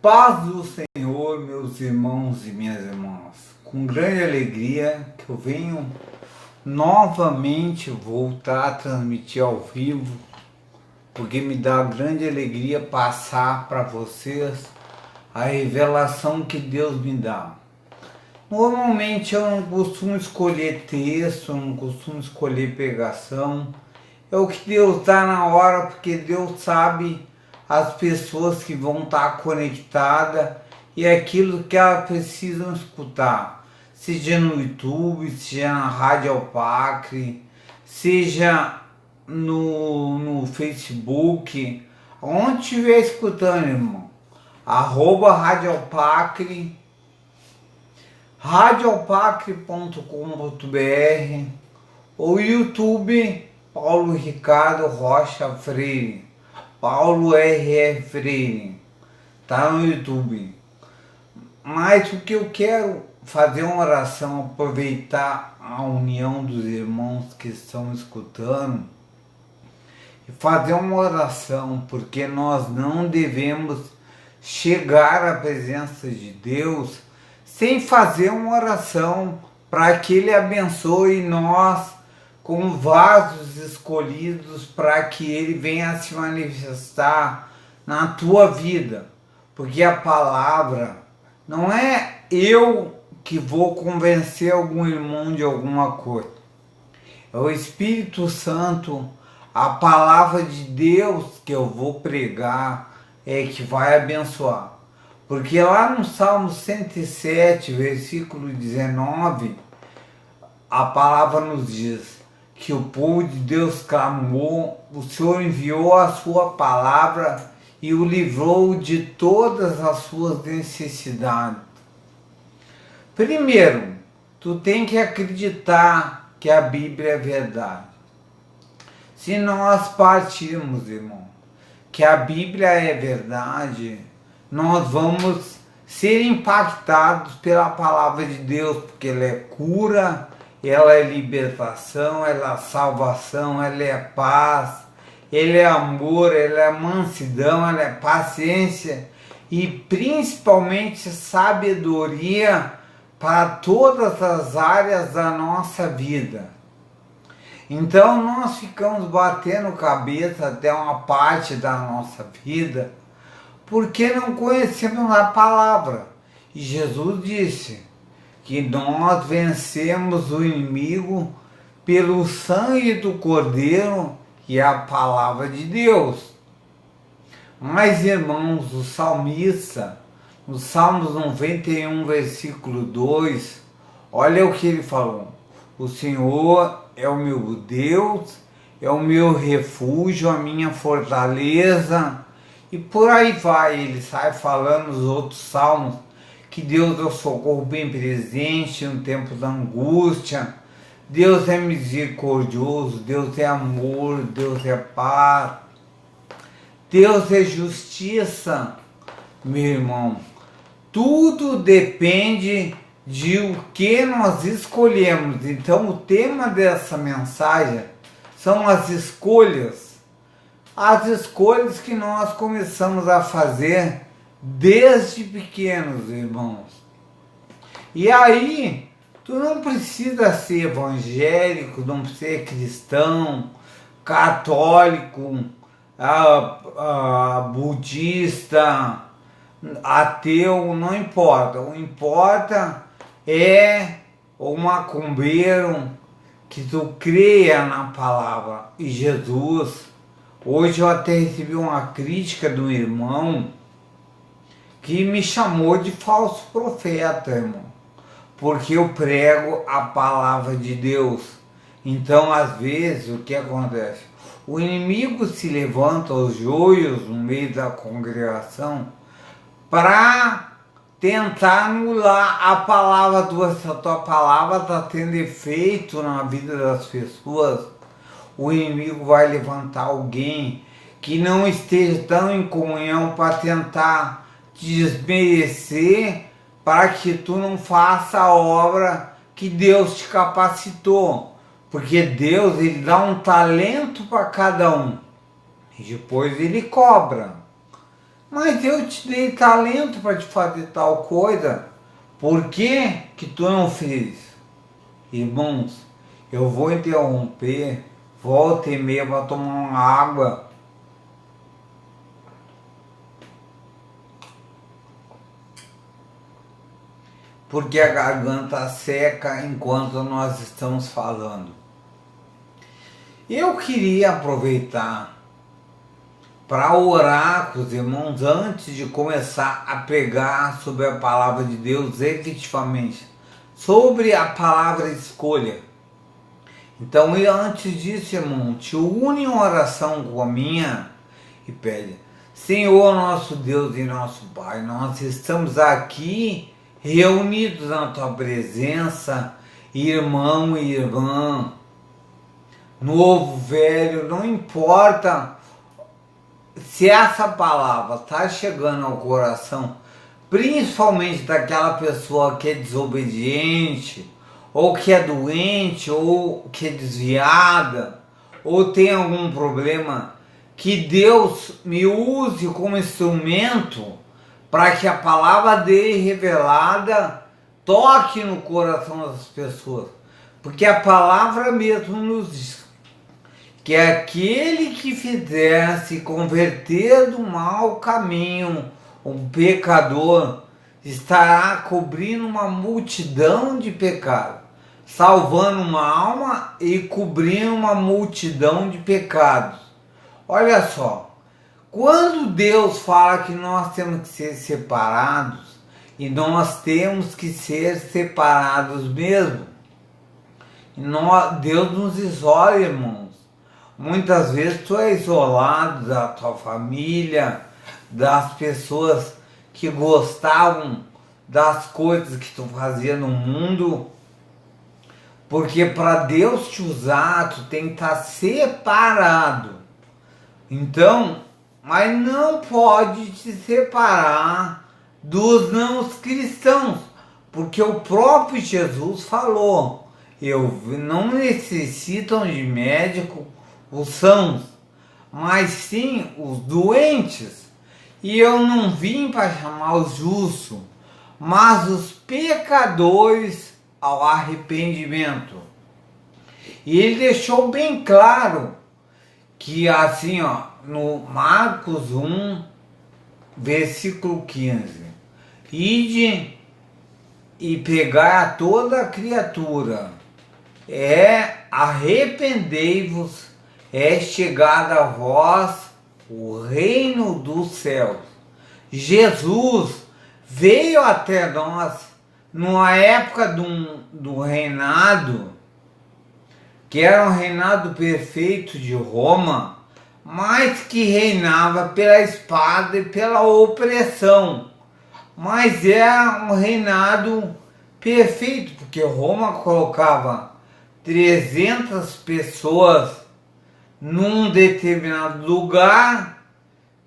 Paz do Senhor, meus irmãos e minhas irmãs. Com grande alegria que eu venho novamente voltar a transmitir ao vivo, porque me dá grande alegria passar para vocês a revelação que Deus me dá. Normalmente eu não costumo escolher texto, não costumo escolher pregação. É o que Deus dá na hora, porque Deus sabe as pessoas que vão estar conectadas e aquilo que elas precisam escutar. Seja no YouTube, seja na Rádio Alpacre, seja no Facebook, onde estiver escutando, irmão. @Rádio Alpacre, radioalpacre.com.br ou YouTube Paulo Ricardo Rocha Freire, Paulo R.E. Freire, tá no YouTube. Mas o que eu quero fazer uma oração, aproveitar a união dos irmãos que estão escutando e fazer uma oração, porque nós não devemos chegar à presença de Deus sem fazer uma oração para que Ele abençoe nós como vasos escolhidos para que Ele venha se manifestar na tua vida. Porque a palavra não é eu que vou convencer algum irmão de alguma coisa. É o Espírito Santo, a palavra de Deus que eu vou pregar é que vai abençoar. Porque lá no Salmo 107, versículo 19, a palavra nos diz que o povo de Deus clamou, o Senhor enviou a sua palavra e o livrou de todas as suas necessidades. Primeiro, tu tem que acreditar que a Bíblia é verdade. Se nós partirmos, irmão, que a Bíblia é verdade, nós vamos ser impactados pela palavra de Deus, porque ela é cura, ela é libertação, ela é salvação, ela é paz, ela é amor, ela é mansidão, ela é paciência e principalmente sabedoria para todas as áreas da nossa vida. Então nós ficamos batendo cabeça até uma parte da nossa vida porque não conhecemos a palavra. E Jesus disse que nós vencemos o inimigo pelo sangue do Cordeiro e a palavra de Deus. Mas, irmãos, o salmista, no Salmos 91, versículo 2, olha o que ele falou. O Senhor é o meu Deus, é o meu refúgio, a minha fortaleza. E por aí vai, ele sai falando nos outros salmos que Deus é o socorro bem presente no tempo da angústia. Deus é misericordioso, Deus é amor, Deus é paz, Deus é justiça, meu irmão. Tudo depende de o que nós escolhemos. Então o tema dessa mensagem são as escolhas que nós começamos a fazer desde pequenos, irmãos. E aí, tu não precisa ser evangélico, não precisa ser cristão, católico, budista, ateu, não importa. O importa é o macumbeiro que tu creia na palavra. E Jesus, hoje eu até recebi uma crítica do irmão que me chamou de falso profeta, irmão, porque eu prego a palavra de Deus. Então, às vezes, o que acontece? O inimigo se levanta aos joios no meio da congregação para tentar anular a palavra tua. Se a tua palavra está tendo efeito na vida das pessoas, o inimigo vai levantar alguém que não esteja tão em comunhão para tentar desmerecer, para que tu não faça a obra que Deus te capacitou. Porque Deus, Ele dá um talento para cada um e depois Ele cobra. Mas eu te dei talento para te fazer tal coisa. Por que que tu não fez? Irmãos, eu vou interromper, volta e meia para tomar uma água. Porque a garganta seca enquanto nós estamos falando. Eu queria aproveitar para orar com os irmãos antes de começar a pregar sobre a palavra de Deus efetivamente, sobre a palavra escolha. Então, antes disso, irmão, te une em oração com a minha e pede: Senhor nosso Deus e nosso Pai, nós estamos aqui reunidos na tua presença, irmão e irmã, novo, velho, não importa se essa palavra está chegando ao coração, principalmente daquela pessoa que é desobediente, ou que é doente, ou que é desviada, ou tem algum problema, que Deus me use como instrumento para que a palavra dele revelada toque no coração das pessoas. Porque a palavra mesmo nos diz que aquele que fizer se converter do mau caminho, um pecador, estará cobrindo uma multidão de pecados, salvando uma alma e cobrindo uma multidão de pecados. Olha só, quando Deus fala que nós temos que ser separados, e nós temos que ser separados mesmo, Deus nos isola, irmãos. Muitas vezes tu é isolado da tua família, das pessoas que gostavam das coisas que tu fazia no mundo, porque para Deus te usar, tu tem que estar separado. Então, mas não pode te separar dos não cristãos, porque o próprio Jesus falou: não necessitam de médico os sãos, mas sim os doentes. E eu não vim para chamar os justos, mas os pecadores ao arrependimento. E ele deixou bem claro que assim, ó, no Marcos 1, versículo 15: Ide e pegai a toda a criatura, arrependei-vos, é chegado a vós o reino dos céus. Jesus veio até nós numa época do reinado, que era um reinado perfeito de Roma, mas que reinava pela espada e pela opressão. Mas era um reinado perfeito, porque Roma colocava 300 pessoas num determinado lugar,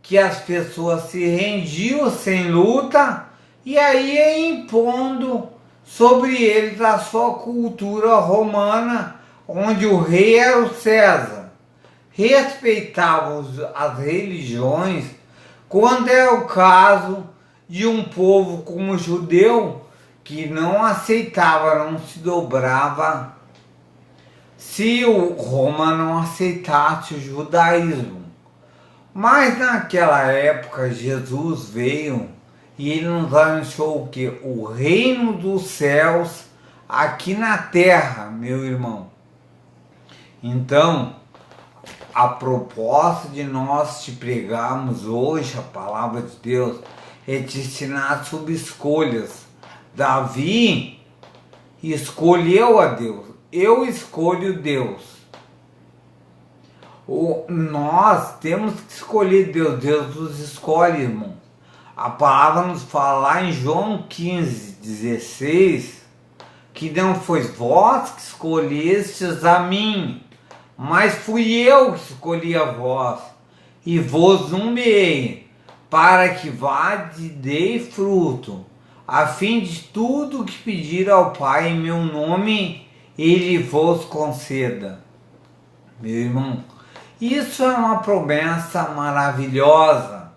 que as pessoas se rendiam sem luta, e aí ia impondo sobre eles a sua cultura romana, onde o rei era o César. Respeitavam as religiões, quando é o caso de um povo como o judeu, que não aceitava, não se dobrava se o Roma não aceitasse o judaísmo. Mas naquela época Jesus veio e ele nos anunciou o que? O reino dos céus aqui na terra, meu irmão. Então, a proposta de nós te pregarmos hoje a palavra de Deus é te ensinar sobre escolhas. Davi escolheu a Deus. Eu escolho Deus. Nós temos que escolher Deus. Deus nos escolhe, irmão. A palavra nos fala lá em João 15:16 que não foi vós que escolhestes a mim, mas fui eu que escolhi a vós e vos nomeei para que vades e dei fruto, a fim de tudo que pedir ao Pai em meu nome, ele vos conceda. Meu irmão, isso é uma promessa maravilhosa.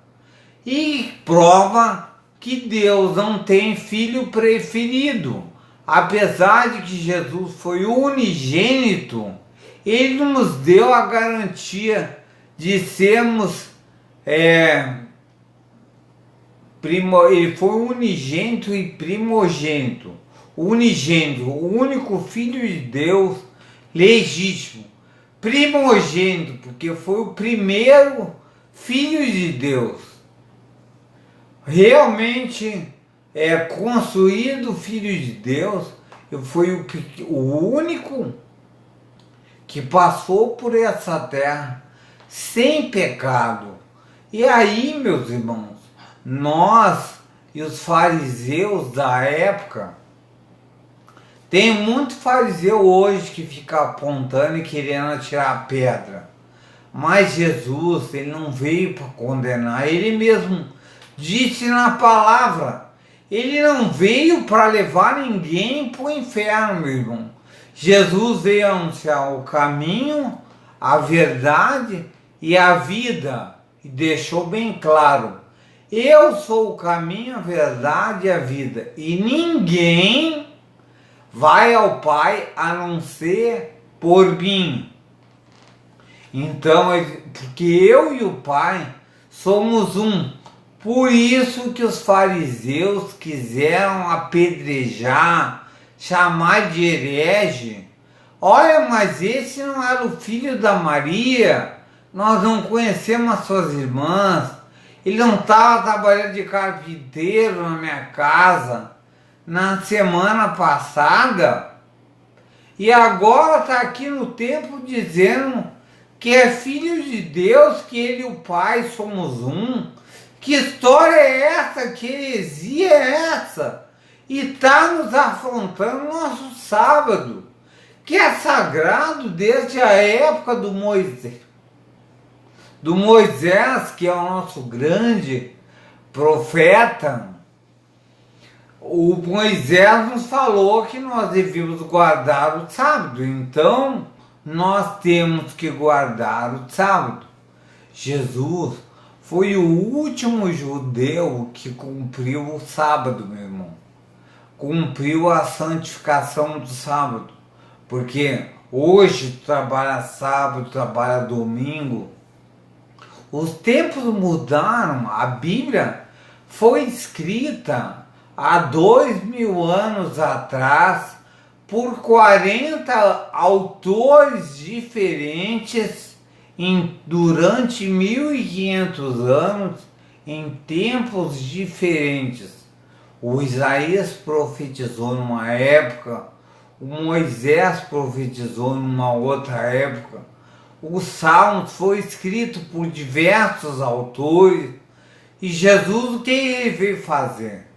e prova que Deus não tem filho preferido. Apesar de que Jesus foi unigênito, ele nos deu a garantia de sermos ele foi unigênito e primogênito. Unigênito, o único filho de Deus legítimo. Primogênito, porque foi o primeiro filho de Deus. Realmente construído filho de Deus, foi o único que passou por essa terra sem pecado. E aí, meus irmãos, nós e os fariseus da época, tem muito fariseu hoje que fica apontando e querendo atirar pedra. Mas Jesus, ele não veio para condenar, ele mesmo disse na palavra, ele não veio para levar ninguém para o inferno, meu irmão. Jesus veio anunciar o caminho, a verdade e a vida, e deixou bem claro, eu sou o caminho, a verdade e a vida, e ninguém vai ao Pai a não ser por mim. Então, porque eu e o Pai somos um. Por isso que os fariseus quiseram apedrejar, chamar de herege. Olha, mas esse não era o filho da Maria, nós não conhecemos as suas irmãs, ele não estava trabalhando de carpinteiro na minha casa na semana passada, e agora está aqui no templo dizendo que é filho de Deus, que ele e o Pai somos um. Que história é essa? Que heresia é essa? E está nos afrontando no nosso sábado, que é sagrado desde a época do Moisés. Do Moisés, que é o nosso grande profeta. O Moisés nos falou que nós devíamos guardar o sábado, então nós temos que guardar o sábado. Jesus foi o último judeu que cumpriu o sábado, meu irmão. Cumpriu a santificação do sábado. Porque hoje tu trabalha sábado, trabalha domingo. Os tempos mudaram. A Bíblia foi escrita há 2000 anos atrás por 40 autores diferentes durante 1500 anos, em tempos diferentes. O Isaías profetizou numa época, o Moisés profetizou numa outra época, o Salmos foi escrito por diversos autores, e Jesus, o que ele veio fazer?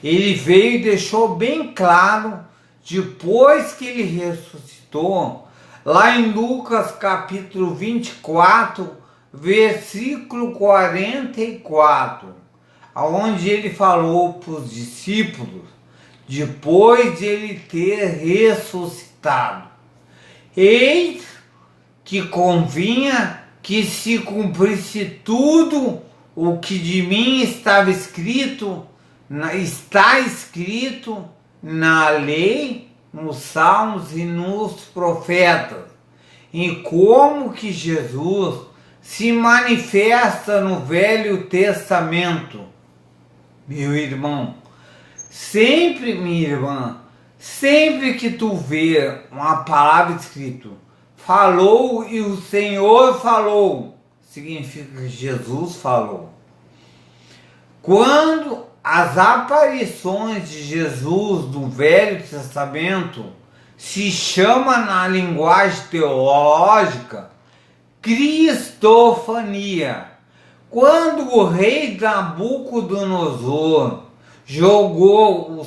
Ele veio e deixou bem claro, depois que ele ressuscitou, lá em Lucas capítulo 24, versículo 44, onde ele falou para os discípulos, depois de ele ter ressuscitado: eis que convinha que se cumprisse tudo o que de mim estava escrito, está escrito na lei, nos salmos e nos profetas, e como que Jesus se manifesta no Velho Testamento. Meu irmão, sempre, minha irmã, sempre que tu vê uma palavra escrita, falou e o Senhor falou, significa que Jesus falou. Quando as aparições de Jesus no Velho Testamento se chama na linguagem teológica cristofania. Quando o rei Nabucodonosor jogou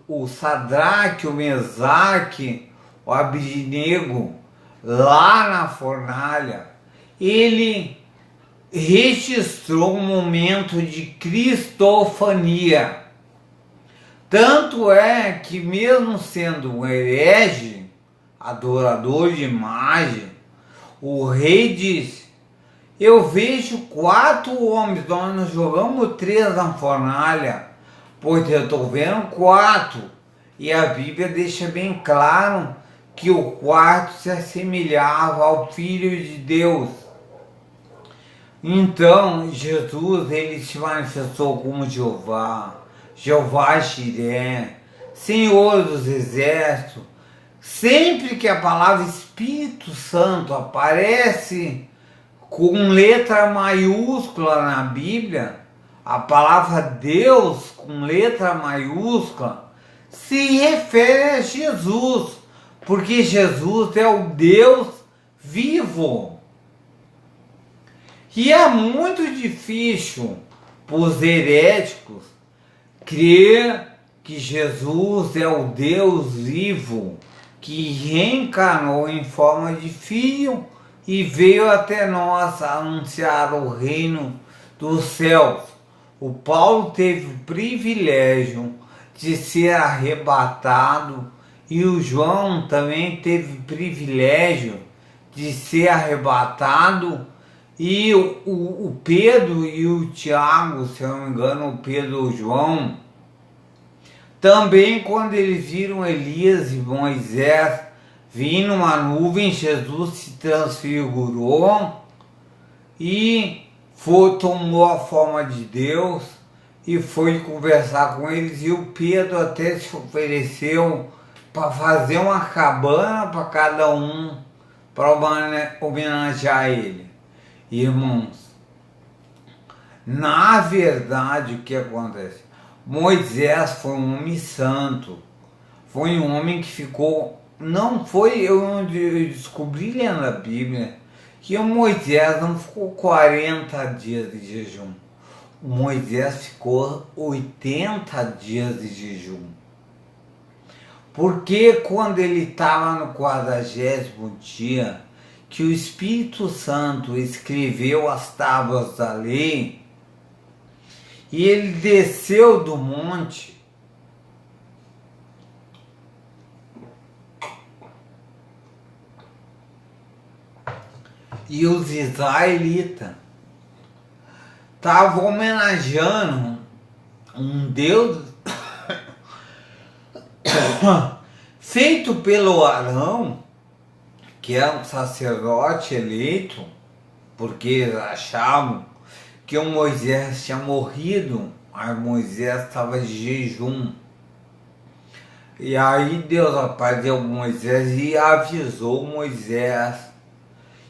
o Sadraque, o Mesaque, o Abednego lá na fornalha, ele registrou um momento de cristofania. Tanto é que, mesmo sendo um herege, adorador de imagem, o rei disse: Eu vejo 4 homens, nós não jogamos 3 na fornalha, pois eu estou vendo 4. E a Bíblia deixa bem claro que o quarto se assemelhava ao Filho de Deus. Então, Jesus, ele se manifestou como Jeová, Jeová Jiré, Senhor dos Exércitos. Sempre que a palavra Espírito Santo aparece com letra maiúscula na Bíblia, a palavra Deus com letra maiúscula se refere a Jesus, porque Jesus é o Deus vivo. E é muito difícil para os heréticos crer que Jesus é o Deus vivo que reencarnou em forma de filho e veio até nós anunciar o reino dos céus. O Paulo teve o privilégio de ser arrebatado e o João também teve o privilégio de ser arrebatado, e o Pedro e o Tiago, se eu não me engano, o Pedro e o João, também quando eles viram Elias e Moisés vir numa nuvem, Jesus se transfigurou e tomou a forma de Deus e foi conversar com eles, e o Pedro até se ofereceu para fazer uma cabana para cada um, para homenagear ele. Irmãos, na verdade, o que acontece? Moisés foi um homem santo, foi um homem que ficou, não foi, eu descobri lendo a Bíblia, que o Moisés não ficou 40 dias de jejum, o Moisés ficou 80 dias de jejum, porque quando ele estava no 40º dia, que o Espírito Santo escreveu as tábuas da lei, e ele desceu do monte, e os israelitas estavam homenageando um Deus feito pelo Arão, que era um sacerdote eleito, porque eles achavam que o Moisés tinha morrido, aí Moisés estava de jejum. E aí Deus apareceu Moisés e avisou Moisés.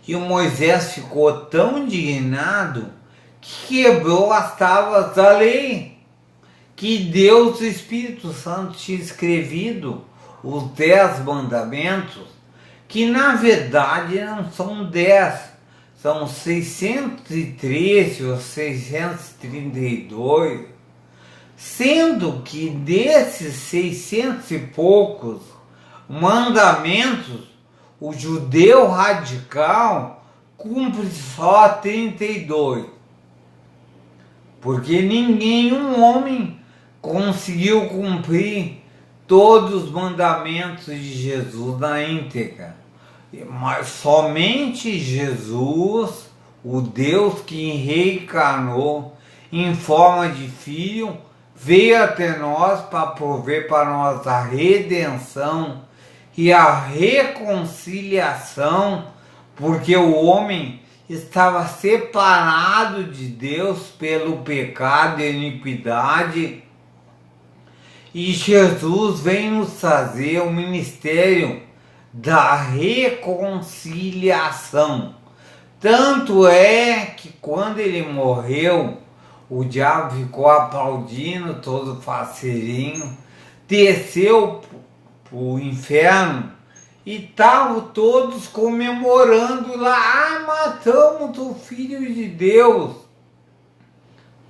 E o Moisés ficou tão indignado que quebrou as tábuas da lei, que Deus, o Espírito Santo, tinha escrevido os 10 mandamentos, que na verdade não são 10, são 613 ou 632, sendo que desses 600 e poucos mandamentos, o judeu radical cumpre só 32, porque nenhum homem conseguiu cumprir todos os mandamentos de Jesus na íntegra. Mas somente Jesus, o Deus que reencarnou em forma de filho, veio até nós para prover para nós a redenção e a reconciliação, porque o homem estava separado de Deus pelo pecado e iniquidade, e Jesus vem nos trazer o ministério da reconciliação. Tanto é que quando ele morreu, o diabo ficou aplaudindo, todo faceirinho, desceu para o inferno e estavam todos comemorando lá: matamos o Filho de Deus.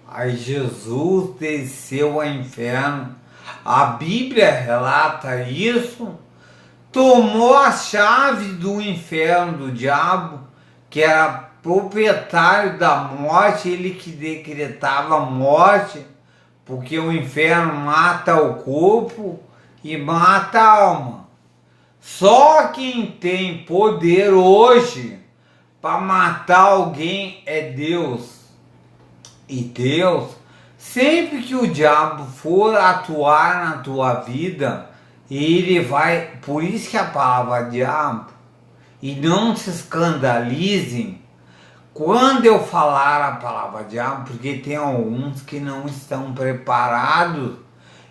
Aí Jesus desceu ao inferno, a Bíblia relata isso, tomou a chave do inferno do diabo, que era proprietário da morte, ele que decretava a morte, porque o inferno mata o corpo e mata a alma. Só quem tem poder hoje para matar alguém é Deus. E Deus, sempre que o diabo for atuar na tua vida, ele vai, por isso que a palavra diabo, e não se escandalizem quando eu falar a palavra diabo, porque tem alguns que não estão preparados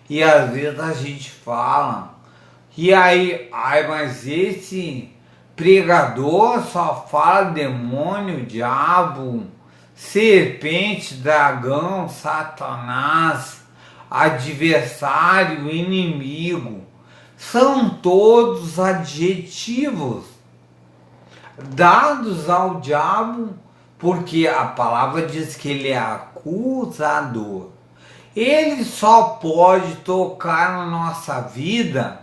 e às vezes a gente fala, e aí, mas esse pregador só fala demônio, diabo, serpente, dragão, satanás, adversário, inimigo. São todos adjetivos dados ao diabo, porque a palavra diz que ele é acusador. Ele só pode tocar na nossa vida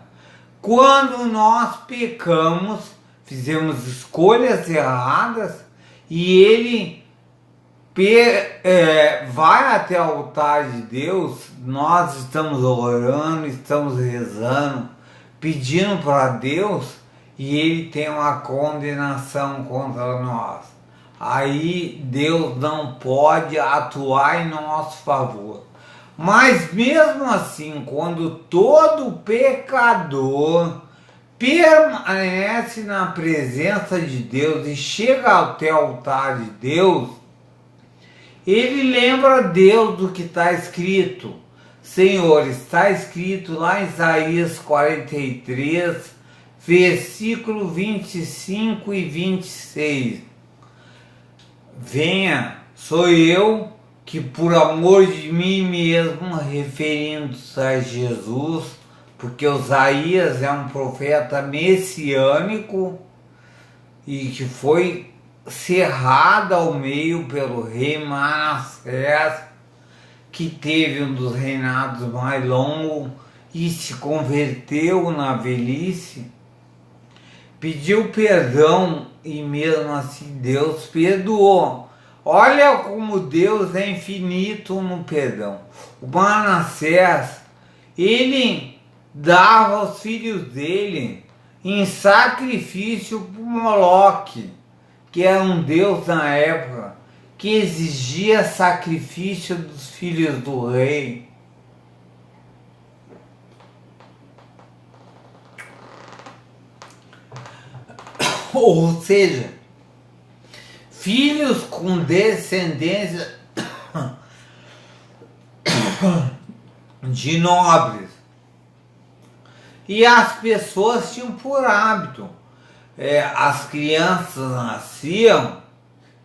quando nós pecamos, fizemos escolhas erradas e ele vai até o altar de Deus. Nós estamos orando, estamos rezando, pedindo para Deus e ele tem uma condenação contra nós. Aí Deus não pode atuar em nosso favor. Mas mesmo assim, quando todo pecador permanece na presença de Deus e chega até o altar de Deus, ele lembra Deus do que está escrito. Senhor, está escrito lá em Isaías 43, versículo 25 e 26. Venha, sou eu que por amor de mim mesmo, referindo-se a Jesus, porque Isaías é um profeta messiânico e que foi cerrado ao meio pelo rei Manassés, que teve um dos reinados mais longos e se converteu na velhice, pediu perdão e mesmo assim Deus perdoou. Olha como Deus é infinito no perdão. O Manassés, ele dava aos filhos dele em sacrifício para Moloque, que era um deus na época, que exigia sacrifício dos filhos do rei. Ou seja, filhos com descendência de nobres. E as pessoas tinham por hábito, as crianças nasciam,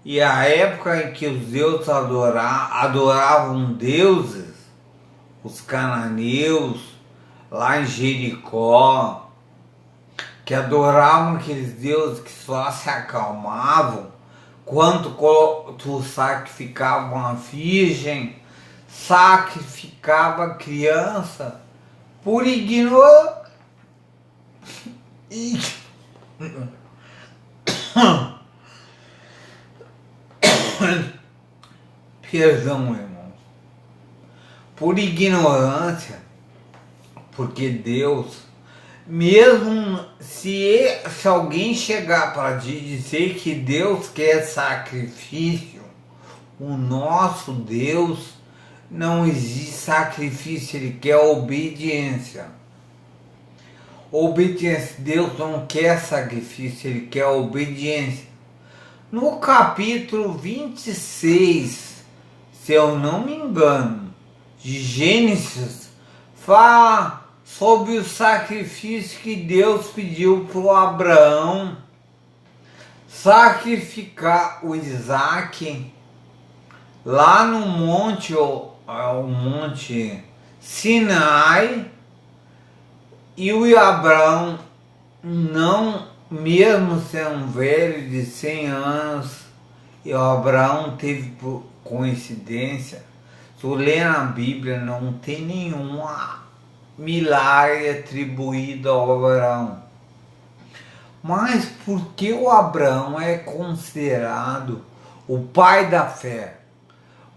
e a época em que os deuses adoravam deuses, os cananeus, lá em Jericó, que adoravam aqueles deuses que só se acalmavam quando tu sacrificava uma virgem, sacrificava criança por ignorância. Perdão, irmãos, por ignorância, porque Deus, mesmo se alguém chegar para te dizer que Deus quer sacrifício, o nosso Deus não exige sacrifício, ele quer obediência. Obediência, Deus não quer sacrifício, ele quer obediência. No capítulo 26, se eu não me engano, de Gênesis, fala sobre o sacrifício que Deus pediu para o Abraão sacrificar o Isaac lá no monte, o monte Sinai, e o Abraão, não, mesmo sendo velho de 100 anos, e o Abraão teve, por coincidência, se tu ler na Bíblia, não tem nenhuma milagre atribuído ao Abraão. Mas por que o Abraão é considerado o pai da fé?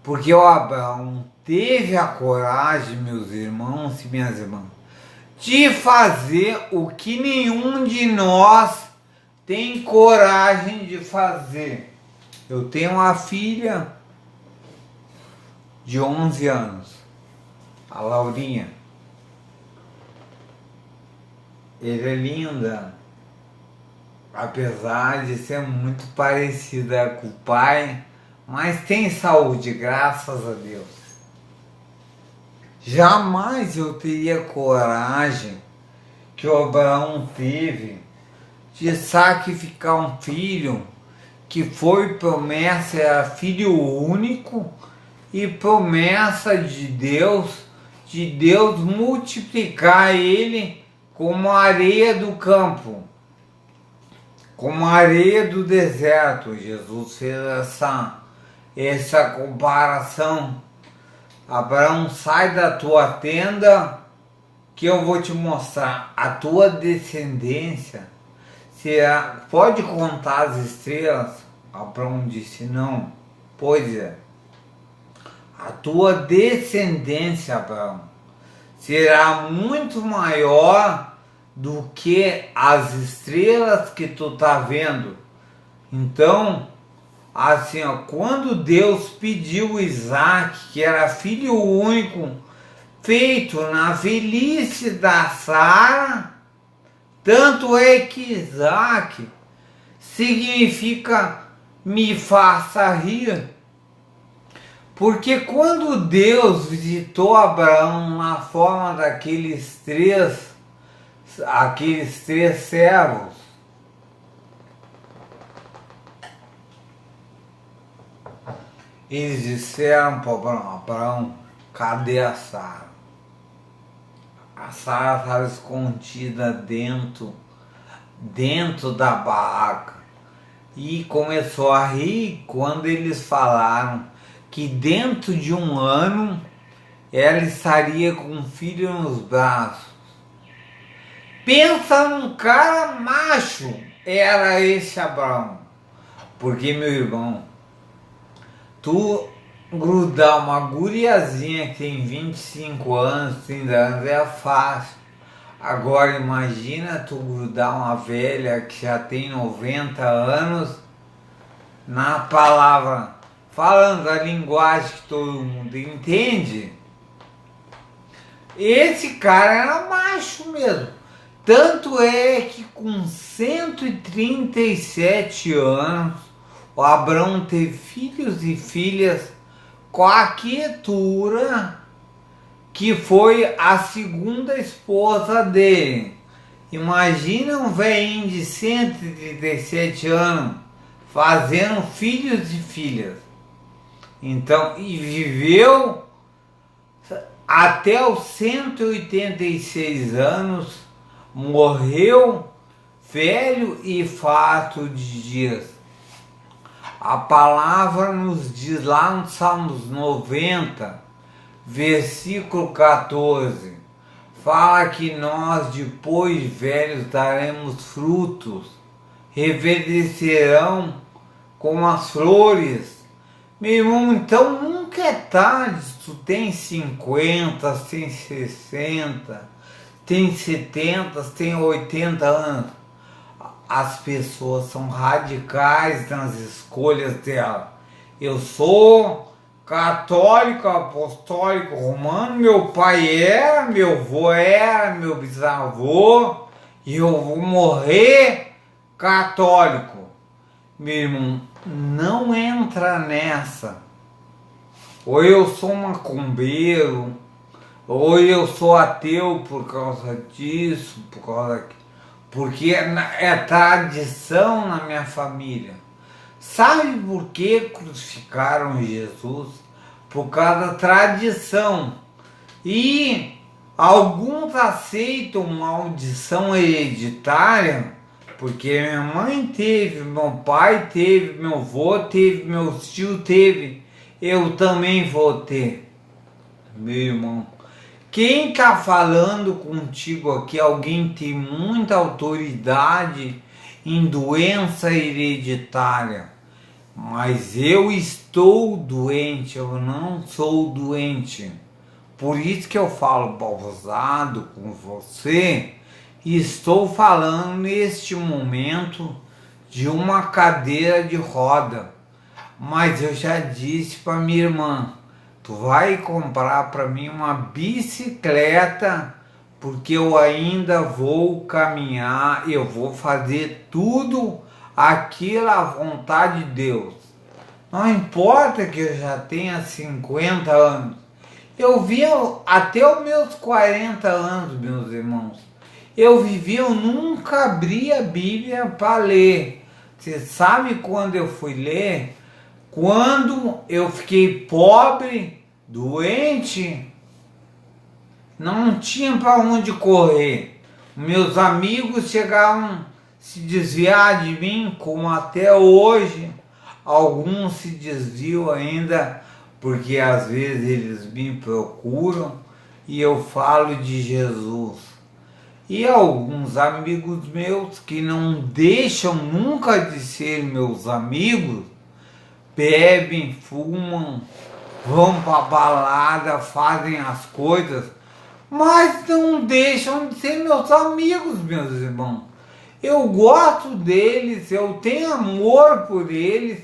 Porque o Abraão teve a coragem, meus irmãos e minhas irmãs, de fazer o que nenhum de nós tem coragem de fazer. Eu tenho uma filha de 11 anos, a Laurinha. Ela é linda, apesar de ser muito parecida com o pai, mas tem saúde, graças a Deus. Jamais eu teria coragem que o Abraão teve de sacrificar um filho que foi promessa, era filho único e promessa de Deus multiplicar ele como a areia do campo, como a areia do deserto. Jesus fez essa comparação. Abraão, sai da tua tenda que eu vou te mostrar a tua descendência. Pode contar as estrelas? Abraão disse não. Pois é, a tua descendência, Abraão, será muito maior do que as estrelas que tu tá vendo. Então, assim, ó, quando Deus pediu Isaac, que era filho único, feito na velhice da Sara, tanto é que Isaac significa me faça rir. Porque quando Deus visitou Abraão na forma daqueles três servos, eles disseram para Abraão, cadê a Sara? A Sara estava escondida dentro da barraca. E começou a rir quando eles falaram que dentro de um ano ela estaria com um filho nos braços. Pensa num cara macho, era esse Abraão. Porque, meu irmão, tu grudar uma guriazinha que tem 25 anos, 30 anos é fácil. Agora imagina tu grudar uma velha que já tem 90 anos na palavra, falando a linguagem que todo mundo entende. Esse cara era macho mesmo. Tanto é que com 137 anos, o Abraão teve filhos e filhas com a Quetura, que foi a segunda esposa dele. Imagina um velhinho de 137 anos fazendo filhos e filhas. Então, e viveu até os 186 anos, morreu velho e farto de dias. A palavra nos diz lá no Salmos 90, versículo 14, fala que nós depois velhos daremos frutos, reverdecerão como as flores. Meu irmão, então nunca é tarde. Tu tem 50, tem 60, tem 70, tem 80 anos. As pessoas são radicais nas escolhas dela. Eu sou católico, apostólico, romano, meu pai era, meu avô era, meu bisavô, e eu vou morrer católico. Meu irmão, não entra nessa. Ou eu sou macumbeiro, ou eu sou ateu por causa disso, por causa daquilo. Porque é tradição na minha família. Sabe por que crucificaram Jesus? Por causa da tradição. E alguns aceitam maldição hereditária, porque minha mãe teve, meu pai teve, meu avô teve, meu tio teve, eu também vou ter. Meu irmão, quem está falando contigo aqui, alguém tem muita autoridade em doença hereditária, mas eu estou doente, eu não sou doente. Por isso que eu falo pausado com você, e estou falando neste momento de uma cadeira de roda. Mas eu já disse para minha irmã, tu vai comprar para mim uma bicicleta, porque eu ainda vou caminhar, eu vou fazer tudo aquilo à vontade de Deus. Não importa que eu já tenha 50 anos. Eu vi até os meus 40 anos, meus irmãos. Eu nunca abri a Bíblia para ler. Você sabe quando eu fui ler? Quando eu fiquei pobre, doente, não tinha para onde correr. Meus amigos chegavam a se desviar de mim, como até hoje. Alguns se desviam ainda, porque às vezes eles me procuram e eu falo de Jesus. E alguns amigos meus que não deixam nunca de ser meus amigos, bebem, fumam, vão para balada, fazem as coisas, mas não deixam de ser meus amigos, meus irmãos. Eu gosto deles, eu tenho amor por eles,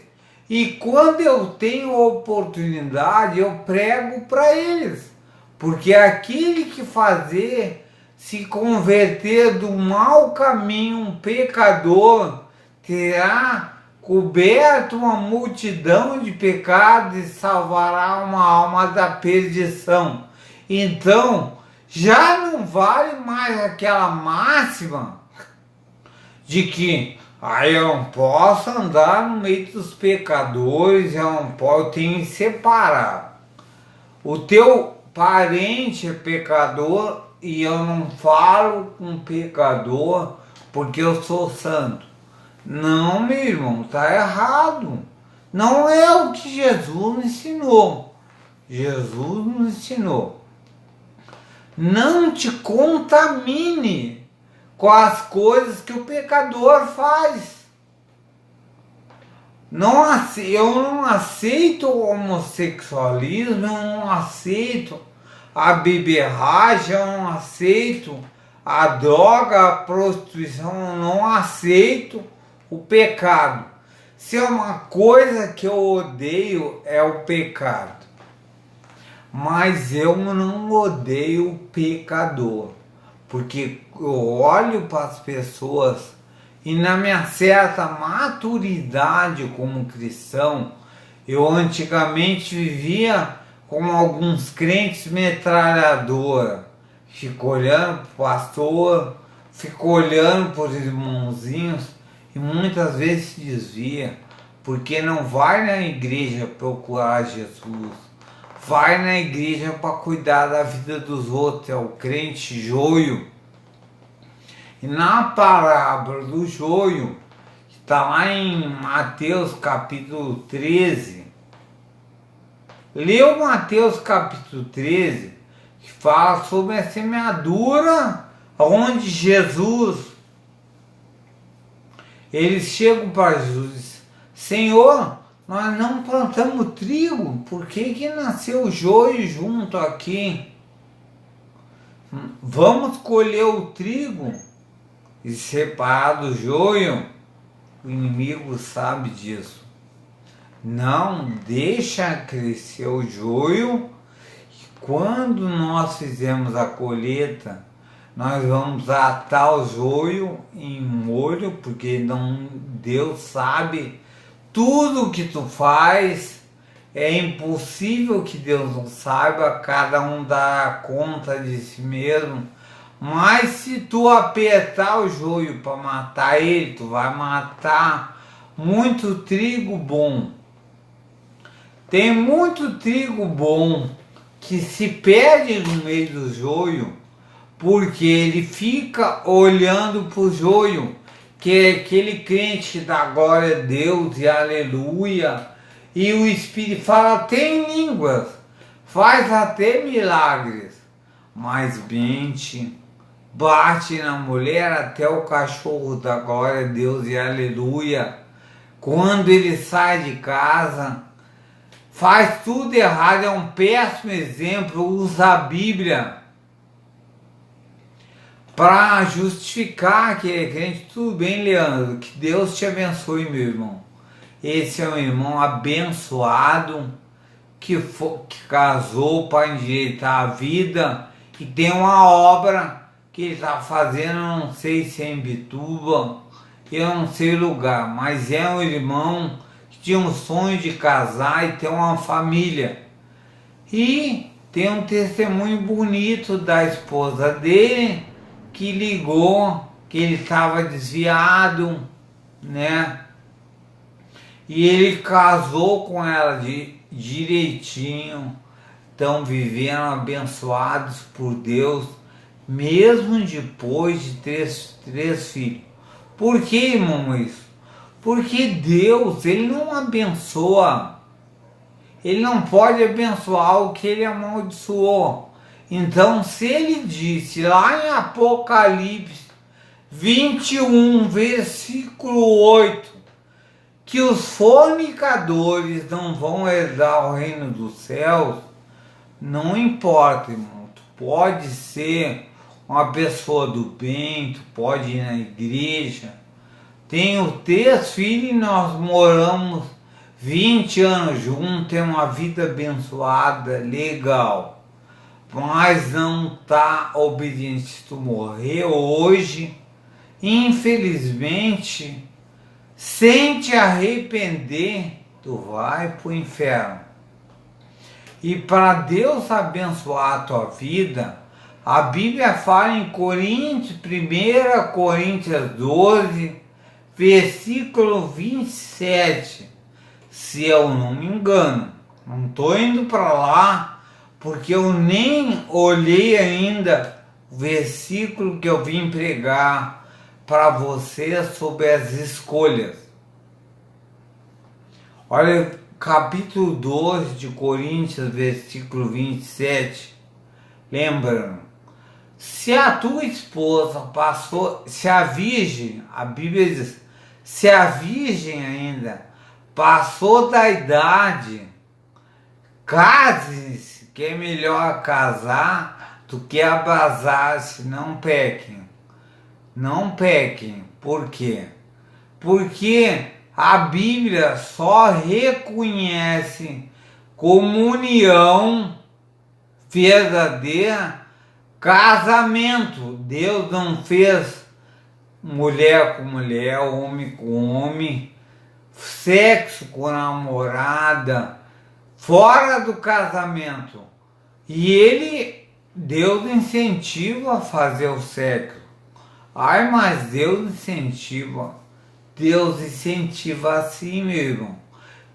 e quando eu tenho oportunidade, eu prego para eles, porque aquele que fazer se converter do mau caminho, um pecador, terá coberto uma multidão de pecados e salvará uma alma da perdição. Então, já não vale mais aquela máxima de que eu não posso andar no meio dos pecadores, eu tenho que separar. O teu parente é pecador e eu não falo com pecador porque eu sou santo. Não, meu irmão, está errado. Não é o que Jesus nos ensinou. Jesus nos ensinou. Não te contamine com as coisas que o pecador faz. Eu não aceito o homossexualismo, eu não aceito a beberragem, eu não aceito a droga, a prostituição, eu não aceito o pecado. Se é uma coisa que eu odeio, é o pecado. Mas eu não odeio o pecador, porque eu olho para as pessoas e na minha certa maturidade como cristão, eu antigamente vivia como alguns crentes metralhadora. Fico olhando para o pastor, fico olhando para os irmãozinhos e muitas vezes se desvia, porque não vai na igreja procurar Jesus, vai na igreja para cuidar da vida dos outros, é o crente joio. E na parábola do joio, que está lá em Mateus capítulo 13, leu Mateus capítulo 13, que fala sobre a semeadura, onde Jesus, eles chegam para Jesus e dizem, Senhor, nós não plantamos trigo, por que nasceu joio junto aqui? Vamos colher o trigo e separar do joio? O inimigo sabe disso. Não deixa crescer o joio, e quando nós fizermos a colheita, nós vamos atar o joio em molho, porque Deus sabe tudo que tu faz. É impossível que Deus não saiba, cada um dá conta de si mesmo. Mas se tu apertar o joio para matar ele, tu vai matar muito trigo bom. Tem muito trigo bom que se perde no meio do joio, porque ele fica olhando para o joio, que é aquele crente que dá glória a Deus e aleluia, e o Espírito fala até em línguas, faz até milagres, mas mente, bate na mulher até o cachorro dá glória a Deus e aleluia. Quando ele sai de casa, faz tudo errado, é um péssimo exemplo, usa a Bíblia para justificar que ele é crente. Tudo bem, Leandro, que Deus te abençoe, meu irmão. Esse é um irmão abençoado que casou para endireitar a vida e tem uma obra que ele está fazendo, não sei se é em Bituba, eu não sei o lugar, mas é um irmão que tinha um sonho de casar e ter uma família. E tem um testemunho bonito da esposa dele que ligou que ele estava desviado, né? E ele casou com ela direitinho, estão vivendo abençoados por Deus, mesmo depois de três filhos. Por que, irmão, isso? Porque Deus, ele não abençoa, ele não pode abençoar o que ele amaldiçoou. Então, se ele disse lá em Apocalipse 21, versículo 8, que os fornicadores não vão herdar o reino dos céus, não importa, irmão. Tu pode ser uma pessoa do bem, tu pode ir na igreja. Tenho 3 filhos e nós moramos 20 anos juntos, temos uma vida abençoada, legal. Mas não tá obediente. Se tu morrer hoje, infelizmente, sem te arrepender, tu vai para o inferno. E para Deus abençoar a tua vida, a Bíblia fala em 1 Coríntios 12, versículo 27, se eu não me engano. Não estou indo para lá, porque eu nem olhei ainda o versículo que eu vim pregar para você sobre as escolhas. Olha, capítulo 12 de Coríntios, versículo 27. Lembrando, se a tua esposa passou, se a virgem, a Bíblia diz, se a virgem ainda passou da idade, case-se, que é melhor casar do que abrasar-se, não pequem. Não pequem. Por quê? Porque a Bíblia só reconhece comunhão verdadeira, casamento. Deus não fez mulher com mulher, homem com homem, sexo com namorada, fora do casamento. E Deus incentiva a fazer o sexo. Ai, mas Deus incentiva assim, meu irmão.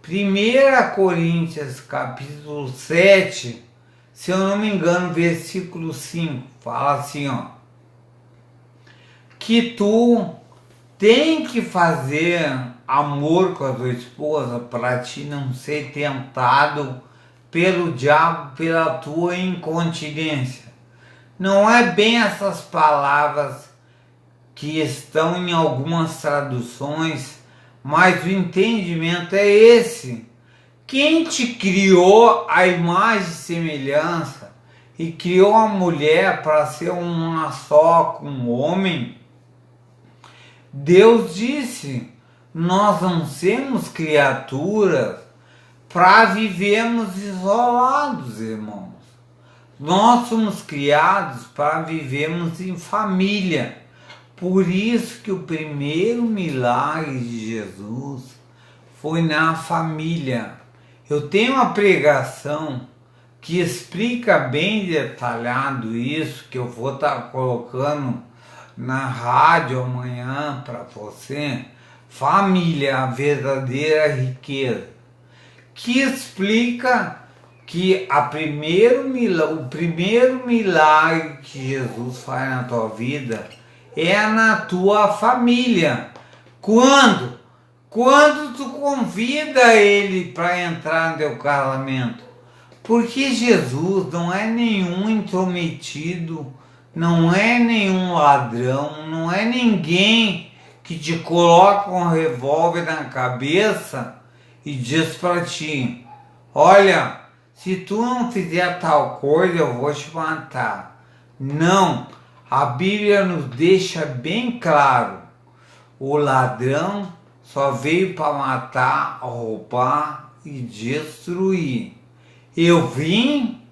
1 Coríntios, capítulo 7, se eu não me engano, versículo 5, fala assim, ó, que tu tem que fazer amor com a tua esposa para ti não ser tentado pelo diabo, pela tua incontinência. Não é bem essas palavras que estão em algumas traduções, mas o entendimento é esse. Quem te criou a imagem e semelhança e criou a mulher para ser uma só com o homem, Deus disse, nós não somos criaturas para vivermos isolados, irmãos. Nós somos criados para vivermos em família. Por isso que o primeiro milagre de Jesus foi na família. Eu tenho uma pregação que explica bem detalhado isso, que eu vou estar colocando na rádio amanhã para você. Família, a verdadeira riqueza. Que explica que o primeiro milagre que Jesus faz na tua vida é na tua família. Quando? Quando tu convida ele para entrar no teu casamento. Porque Jesus não é nenhum intrometido, não é nenhum ladrão, não é ninguém que te coloca um revólver na cabeça e diz para ti, olha, se tu não fizer tal coisa eu vou te matar. Não. A Bíblia nos deixa bem claro: o ladrão só veio para matar, roubar e destruir. Eu vim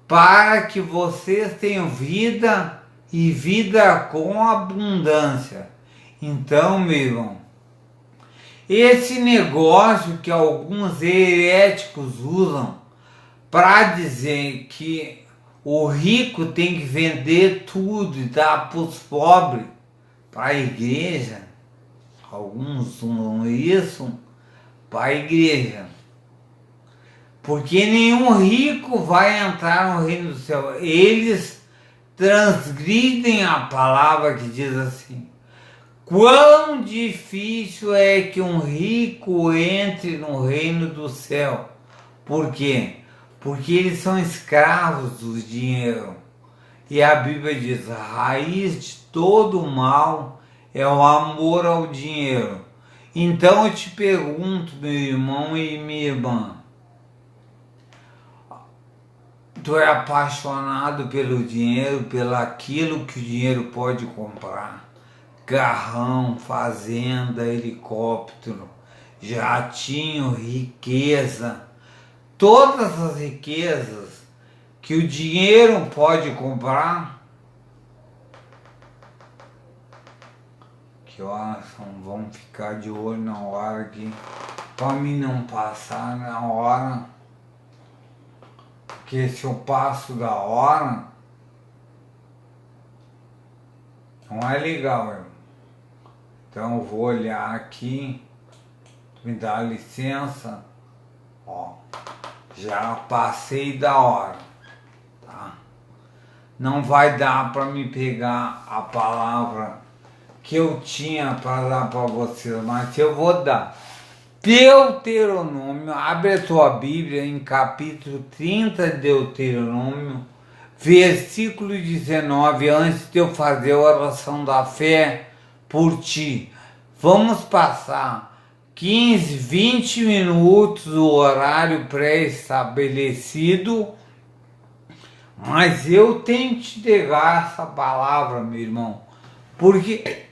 para que vocês tenham vida e vida com abundância. Então, meu irmão, esse negócio que alguns heréticos usam para dizer que o rico tem que vender tudo e dar para os pobres, para a igreja, alguns usam isso para a igreja, porque nenhum rico vai entrar no reino do céu. Eles transgridem a palavra que diz assim: quão difícil é que um rico entre no reino do céu. Por quê? Porque eles são escravos do dinheiro. E a Bíblia diz: a raiz de todo mal é o amor ao dinheiro. Então eu te pergunto, meu irmão e minha irmã, tu é apaixonado pelo dinheiro, pelo aquilo que o dinheiro pode comprar? Carrão, fazenda, helicóptero, jatinho, riqueza, todas as riquezas que o dinheiro pode comprar. Que horas são? Vamos ficar de olho na hora aqui, para mim não passar na hora, porque se eu passo da hora, não é legal, irmão. Então eu vou olhar aqui, me dá licença, ó, já passei da hora, tá? Não vai dar para me pegar a palavra que eu tinha para dar para vocês, mas eu vou dar. Deuteronômio, abre a tua Bíblia em capítulo 30 de Deuteronômio, versículo 19, antes de eu fazer a oração da fé por ti. Vamos passar 15, 20 minutos do horário pré-estabelecido, mas eu tenho que te entregar essa palavra, meu irmão, porque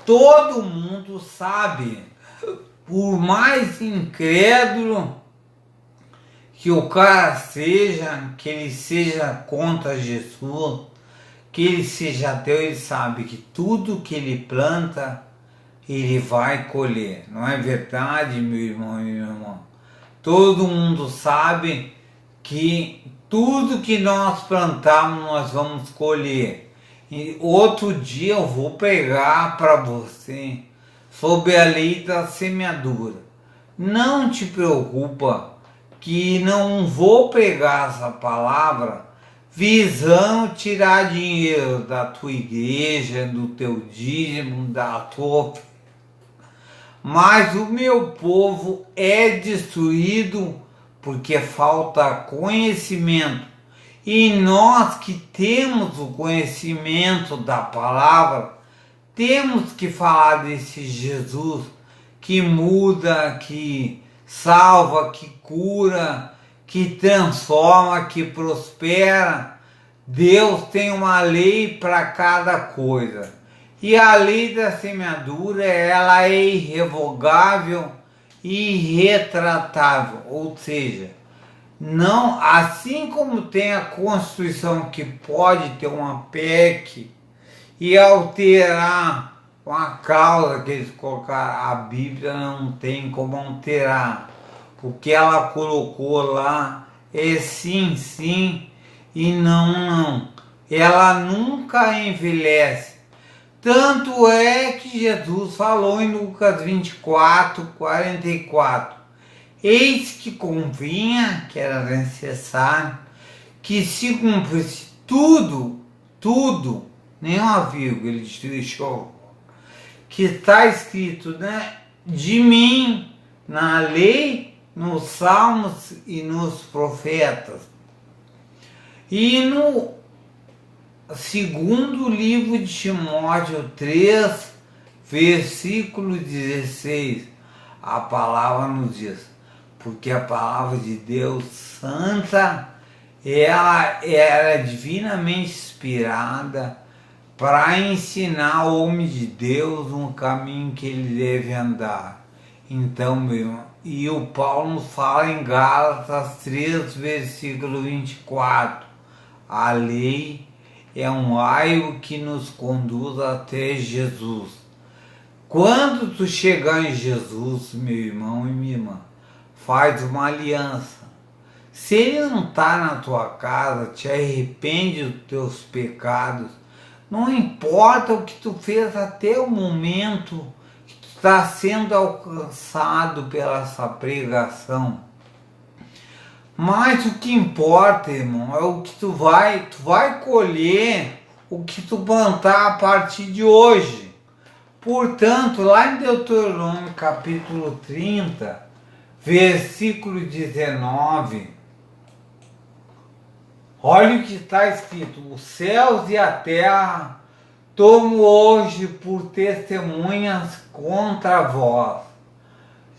todo mundo sabe, por mais incrédulo que o cara seja, que ele seja contra Jesus, que ele seja ateu, ele sabe que tudo que ele planta, ele vai colher. Não é verdade, meu irmão e minha irmã? Todo mundo sabe que tudo que nós plantamos, nós vamos colher. E outro dia eu vou pregar para você sobre a lei da semeadura. Não te preocupa que não vou pregar essa palavra visando tirar dinheiro da tua igreja, do teu dízimo, da tua... Mas o meu povo é destruído porque falta conhecimento. E nós que temos o conhecimento da palavra, temos que falar desse Jesus que muda, que salva, que cura, que transforma, que prospera. Deus tem uma lei para cada coisa. E a lei da semeadura, ela é irrevogável e irretratável. Ou seja, não, assim como tem a Constituição que pode ter uma PEC e alterar uma causa que eles colocaram, a Bíblia não tem como alterar. O que ela colocou lá é sim, sim e não, não. Ela nunca envelhece. Tanto é que Jesus falou em Lucas 24, 44. Eis que convinha, que era necessário, que se cumprisse tudo, nenhuma vírgula ele deixou, que está escrito, né, de mim na lei, nos salmos e nos profetas. E no segundo livro de Timóteo 3, versículo 16, a palavra nos diz: porque a palavra de Deus santa, ela era divinamente inspirada, para ensinar o homem de Deus no caminho que ele deve andar. Então, meu irmão, e o Paulo fala em Gálatas 3, versículo 24, a lei é um aio que nos conduz até Jesus. Quando tu chegar em Jesus, meu irmão e minha irmã, faz uma aliança. Se ele não está na tua casa, te arrepende dos teus pecados. Não importa o que tu fez até o momento que tu está sendo alcançado pela essa pregação. Mas o que importa, irmão, é o que tu vai colher o que tu plantar a partir de hoje. Portanto, lá em Deuteronômio capítulo 30, versículo 19, olha o que está escrito: os céus e a terra tomo hoje por testemunhas contra vós,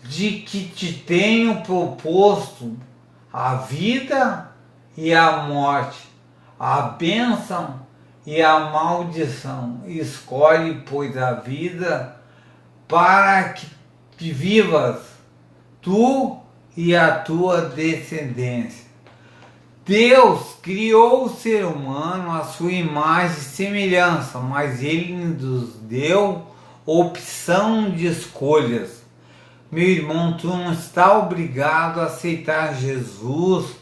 de que te tenho proposto a vida e a morte, a bênção e a maldição. Escolhe, pois, a vida para que vivas tu e a tua descendência. Deus criou o ser humano à sua imagem e semelhança, mas ele nos deu opção de escolhas. Meu irmão, tu não está obrigado a aceitar Jesus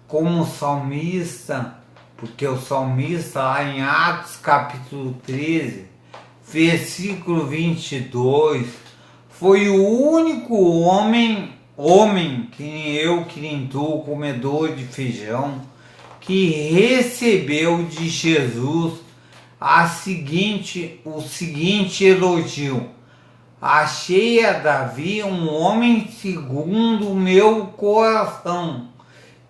como salmista, porque o salmista lá em Atos capítulo 13, versículo 22, foi o único homem que nem eu, que nem tu, comedor de feijão, que recebeu de Jesus o seguinte elogio: achei a Davi um homem segundo o meu coração,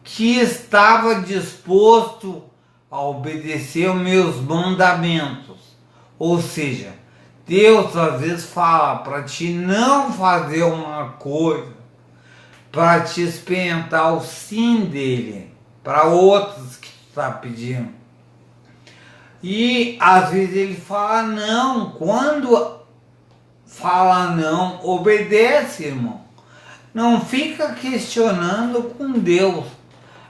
que estava disposto a obedecer os meus mandamentos. Ou seja, Deus às vezes fala para ti não fazer uma coisa, para te experimentar o sim dele, para outros que tu está pedindo. E às vezes ele fala não. Quando fala não, obedece, irmão. Não fica questionando com Deus.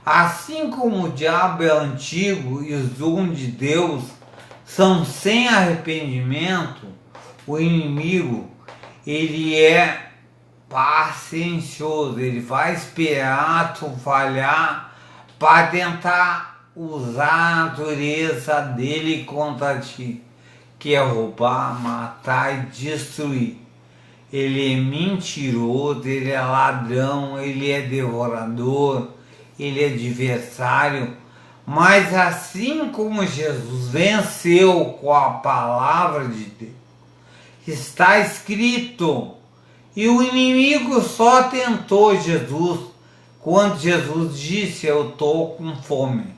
Assim como o diabo é antigo e os dons de Deus são sem arrependimento, o inimigo, ele é paciencioso, ele vai esperar tu falhar para tentar usar a natureza dele contra ti, que é roubar, matar e destruir. Ele é mentiroso, ele é ladrão, ele é devorador, ele é adversário. Mas assim como Jesus venceu com a palavra de Deus, está escrito, e o inimigo só tentou Jesus quando Jesus disse: eu estou com fome.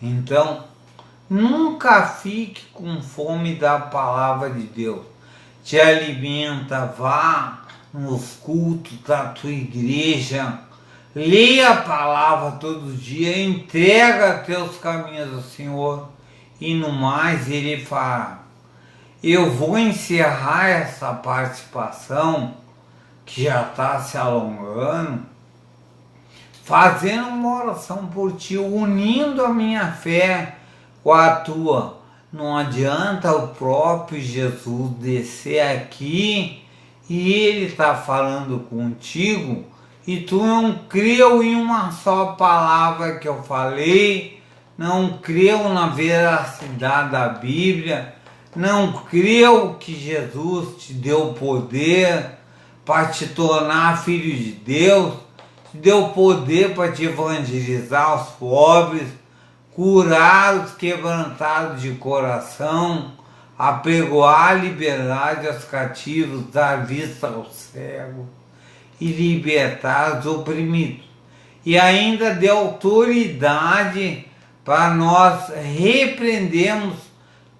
Então, nunca fique com fome da palavra de Deus. Te alimenta, vá nos cultos da tua igreja, leia a palavra todo dia, entrega teus caminhos ao Senhor, e no mais ele fará. Eu vou encerrar essa participação, que já está se alongando, fazendo uma oração por ti, unindo a minha fé com a tua. Não adianta o próprio Jesus descer aqui e ele está falando contigo e tu não creu em uma só palavra que eu falei, não creu na veracidade da Bíblia, não creu que Jesus te deu poder para te tornar filho de Deus, te deu poder para te evangelizar os pobres, curar os quebrantados de coração, apregoar a liberdade aos cativos, dar vista aos cegos e libertar os oprimidos. E ainda deu autoridade para nós repreendermos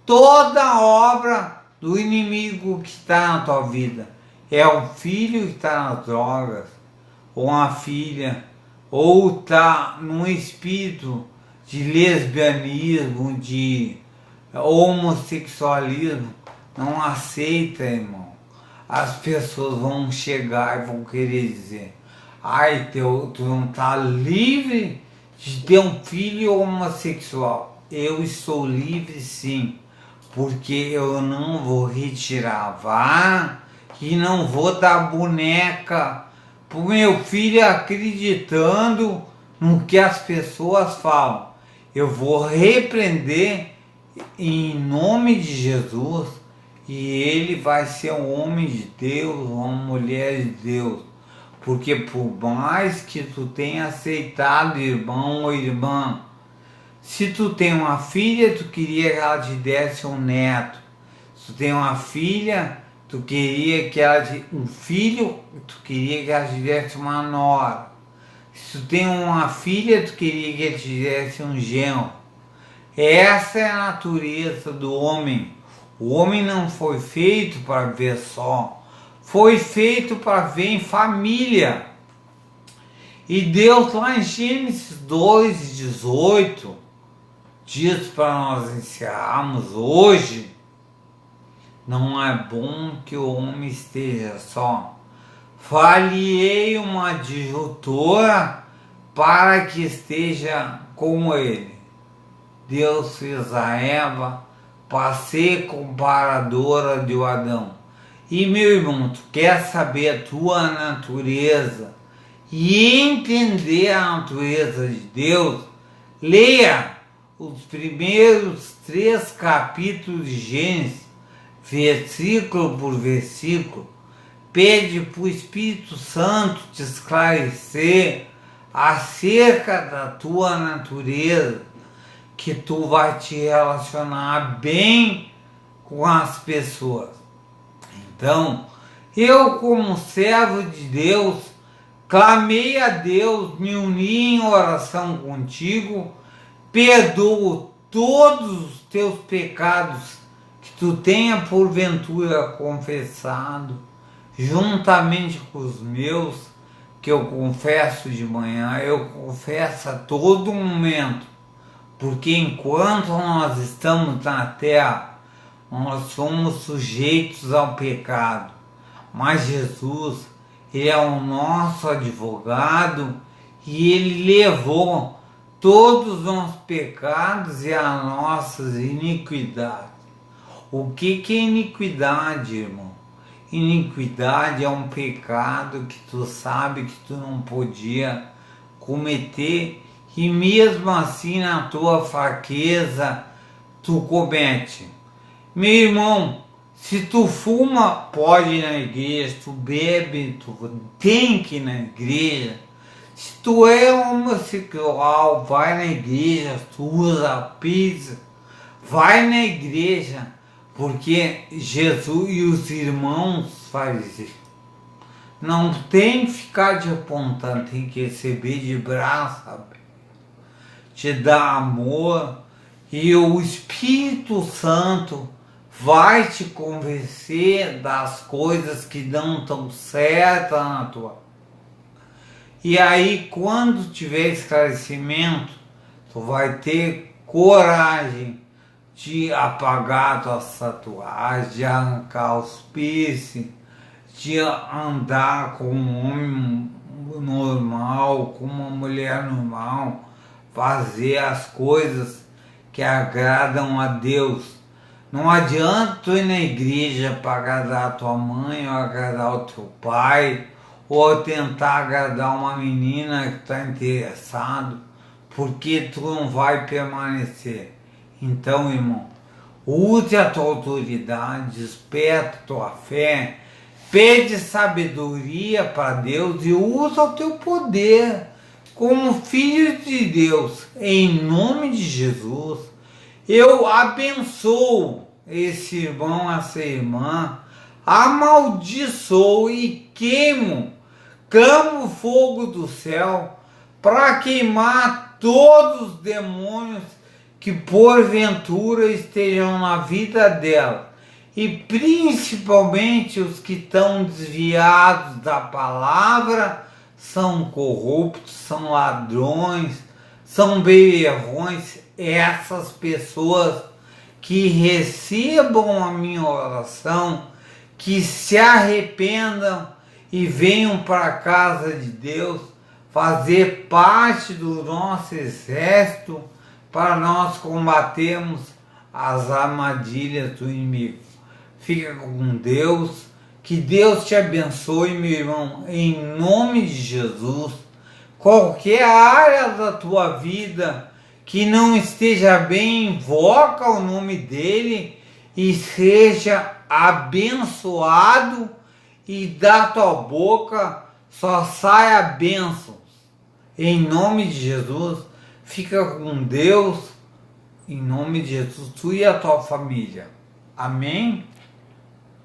toda obra do inimigo que está na tua vida. É um filho que está nas drogas, ou uma filha, ou está num espírito de lesbianismo, de homossexualismo, não aceita, irmão. As pessoas vão chegar e vão querer dizer: ai, tu não tá livre de ter um filho homossexual. Eu estou livre sim, porque eu não vou retirar a vara e não vou dar boneca pro meu filho acreditando no que as pessoas falam. Eu vou repreender em nome de Jesus e ele vai ser um homem de Deus, uma mulher de Deus. Porque por mais que tu tenha aceitado, irmão ou irmã, se tu tem uma filha, tu queria que ela te desse um neto. Se tu tem uma filha, tu queria que ela te... um filho, tu queria que ela te desse uma nora. Se tu tem uma filha, tu queria que ela te desse um genro. Essa é a natureza do homem. O homem não foi feito para viver só. Foi feito para viver em família. E Deus lá em Gênesis 2:18 diz para nós encerrarmos hoje: não é bom que o homem esteja só. Far-lhe-ei uma adjutora para que esteja com ele. Deus fez a Eva para ser comparadora de Adão. E meu irmão, tu quer saber a tua natureza e entender a natureza de Deus? Leia os primeiros 3 capítulos de Gênesis, versículo por versículo. Pede para o Espírito Santo te esclarecer acerca da tua natureza, que tu vai te relacionar bem com as pessoas. Então, eu como servo de Deus, clamei a Deus, me uni em oração contigo, perdoo todos os teus pecados que tu tenha porventura confessado, juntamente com os meus, que eu confesso de manhã, eu confesso a todo momento, porque enquanto nós estamos na terra, nós somos sujeitos ao pecado. Mas Jesus, ele é o nosso advogado e ele levou todos os nossos pecados e as nossas iniquidades. O que é iniquidade, irmão? Iniquidade é um pecado que tu sabe que tu não podia cometer e mesmo assim na tua fraqueza tu comete. Meu irmão, se tu fuma, pode ir na igreja. Se tu bebe, tu tem que ir na igreja. Se tu é homossexual, vai na igreja. Se tu usa pizza, vai na igreja. Porque Jesus e os irmãos fariseus não tem que ficar de apontando, tem que receber de braço aberto, te dar amor, e o Espírito Santo vai te convencer das coisas que não estão certas na tua vida. E aí, quando tiver esclarecimento, tu vai ter coragem de apagar tuas tatuagens, de arrancar os piercing, de andar com um homem normal, com uma mulher normal, fazer as coisas que agradam a Deus. Não adianta tu ir na igreja para agradar a tua mãe, ou agradar o teu pai, ou tentar agradar uma menina que está interessado, porque tu não vai permanecer. Então, irmão, use a tua autoridade, desperta a tua fé, pede sabedoria para Deus e usa o teu poder como filho de Deus. Em nome de Jesus, eu abençoo esse irmão, essa irmã, amaldiçoo e queimo, clamo o fogo do céu para queimar todos os demônios que porventura estejam na vida dela, e principalmente os que estão desviados da palavra, são corruptos, são ladrões, são beberrões, essas pessoas que recebam a minha oração, que se arrependam e venham para a casa de Deus fazer parte do nosso exército para nós combatermos as armadilhas do inimigo. Fica com Deus, que Deus te abençoe, meu irmão, em nome de Jesus. Qualquer área da tua vida que não esteja bem, invoca o nome dele e seja abençoado, e da tua boca só saia bênçãos. Em nome de Jesus, fica com Deus, em nome de Jesus, tu e a tua família. Amém?